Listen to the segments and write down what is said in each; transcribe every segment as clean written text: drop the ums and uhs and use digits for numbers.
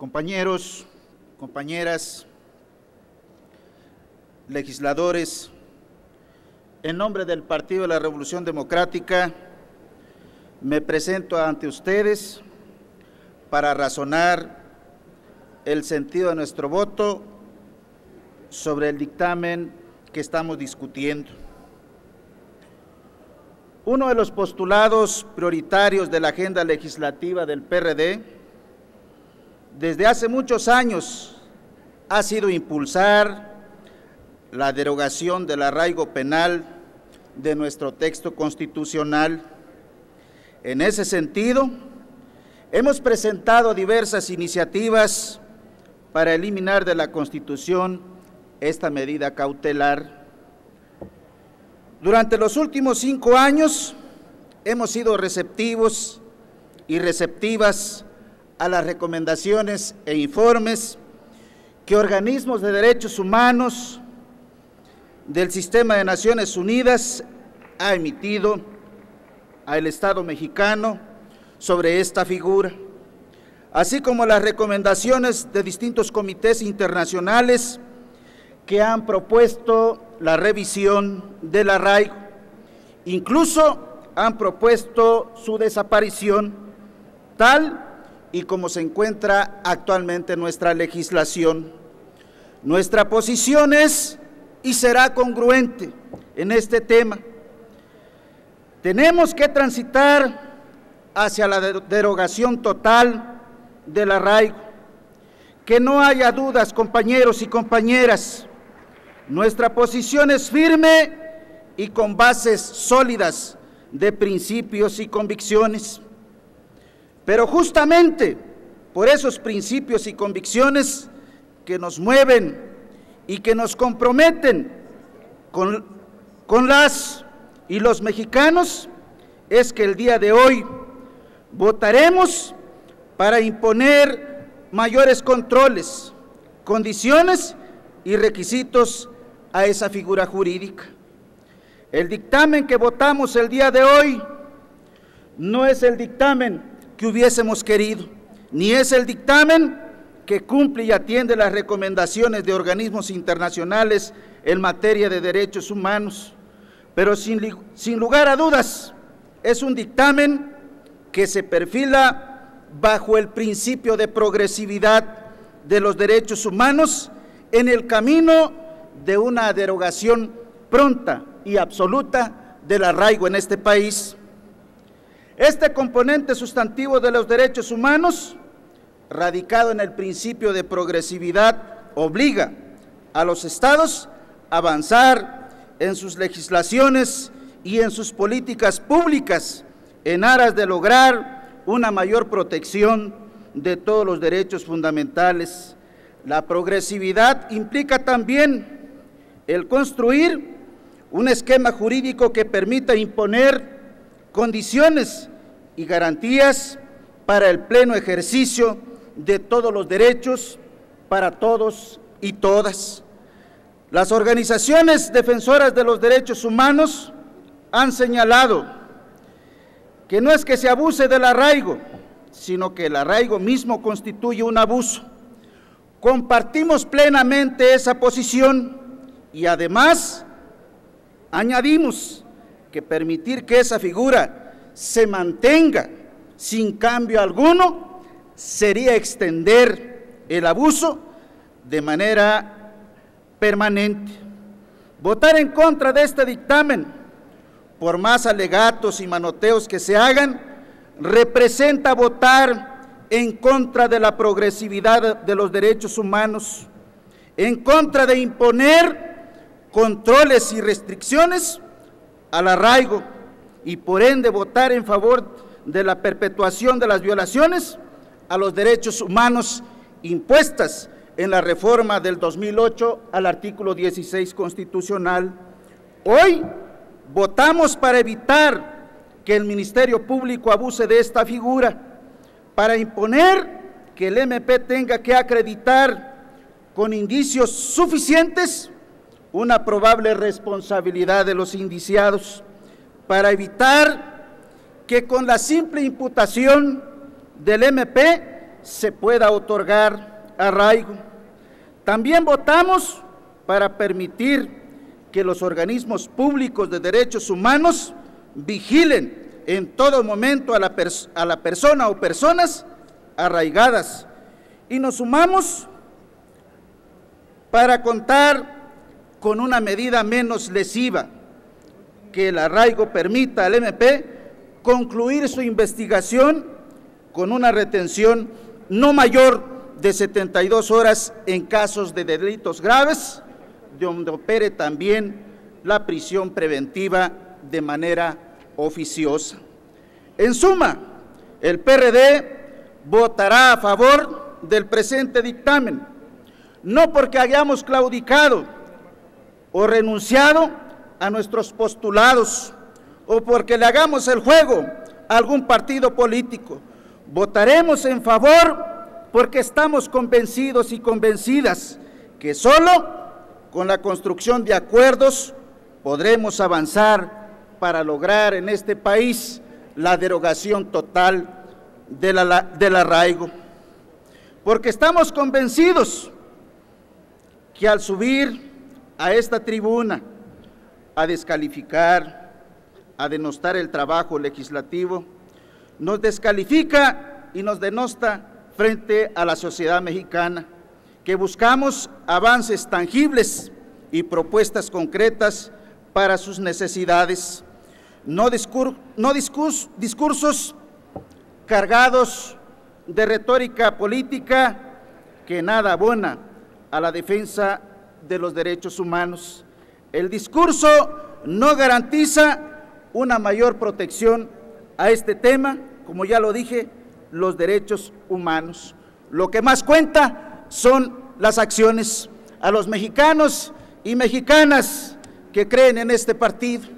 Compañeros, compañeras, legisladores, en nombre del Partido de la Revolución Democrática, me presento ante ustedes para razonar el sentido de nuestro voto sobre el dictamen que estamos discutiendo. Uno de los postulados prioritarios de la agenda legislativa del PRD desde hace muchos años ha sido impulsar la derogación del arraigo penal de nuestro texto constitucional. En ese sentido, hemos presentado diversas iniciativas para eliminar de la Constitución esta medida cautelar. Durante los últimos 5 años hemos sido receptivos y receptivas a las recomendaciones e informes que organismos de derechos humanos del Sistema de Naciones Unidas ha emitido al Estado mexicano sobre esta figura, así como las recomendaciones de distintos comités internacionales que han propuesto la revisión del arraigo, incluso han propuesto su desaparición, tal y como se encuentra actualmente en nuestra legislación. Nuestra posición es y será congruente en este tema. Tenemos que transitar hacia la derogación total del arraigo. Que no haya dudas, compañeros y compañeras, nuestra posición es firme y con bases sólidas de principios y convicciones. Pero justamente por esos principios y convicciones que nos mueven y que nos comprometen con las y los mexicanos, es que el día de hoy votaremos para imponer mayores controles, condiciones y requisitos a esa figura jurídica. El dictamen que votamos el día de hoy no es el dictamen que hubiésemos querido, ni es el dictamen que cumple y atiende las recomendaciones de organismos internacionales en materia de derechos humanos, pero sin lugar a dudas es un dictamen que se perfila bajo el principio de progresividad de los derechos humanos en el camino de una derogación pronta y absoluta del arraigo en este país. Este componente sustantivo de los derechos humanos, radicado en el principio de progresividad, obliga a los estados a avanzar en sus legislaciones y en sus políticas públicas en aras de lograr una mayor protección de todos los derechos fundamentales. La progresividad implica también el construir un esquema jurídico que permita imponer condiciones y garantías para el pleno ejercicio de todos los derechos para todos y todas. Las organizaciones defensoras de los derechos humanos han señalado que no es que se abuse del arraigo, sino que el arraigo mismo constituye un abuso. Compartimos plenamente esa posición y además añadimos que permitir que esa figura se mantenga sin cambio alguno sería extender el abuso de manera permanente. Votar en contra de este dictamen, por más alegatos y manoteos que se hagan, representa votar en contra de la progresividad de los derechos humanos, en contra de imponer controles y restricciones al arraigo y por ende votar en favor de la perpetuación de las violaciones a los derechos humanos impuestas en la reforma del 2008 al artículo 16 constitucional. Hoy votamos para evitar que el Ministerio Público abuse de esta figura, para imponer que el MP tenga que acreditar con indicios suficientes una probable responsabilidad de los indiciados, para evitar que con la simple imputación del MP se pueda otorgar arraigo. También votamos para permitir que los organismos públicos de derechos humanos vigilen en todo momento a la persona o personas arraigadas. Y nos sumamos para contar con una medida menos lesiva, que el arraigo permita al MP concluir su investigación con una retención no mayor de 72 horas en casos de delitos graves, donde opere también la prisión preventiva de manera oficiosa. En suma, el PRD votará a favor del presente dictamen, no porque hayamos claudicado o renunciado a nuestros postulados o porque le hagamos el juego a algún partido político. Votaremos en favor porque estamos convencidos y convencidas que solo con la construcción de acuerdos podremos avanzar para lograr en este país la derogación total del arraigo. Porque estamos convencidos que al subir a esta tribuna a descalificar, a denostar el trabajo legislativo, nos descalifica y nos denosta frente a la sociedad mexicana, que buscamos avances tangibles y propuestas concretas para sus necesidades, no discursos cargados de retórica política que nada abona a la defensa de los derechos humanos. El discurso no garantiza una mayor protección a este tema, como ya lo dije, los derechos humanos. Lo que más cuenta son las acciones. A los mexicanos y mexicanas que creen en este partido,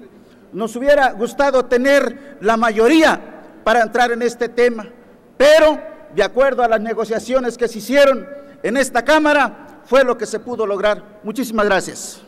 nos hubiera gustado tener la mayoría para entrar en este tema, pero de acuerdo a las negociaciones que se hicieron en esta Cámara, fue lo que se pudo lograr. Muchísimas gracias.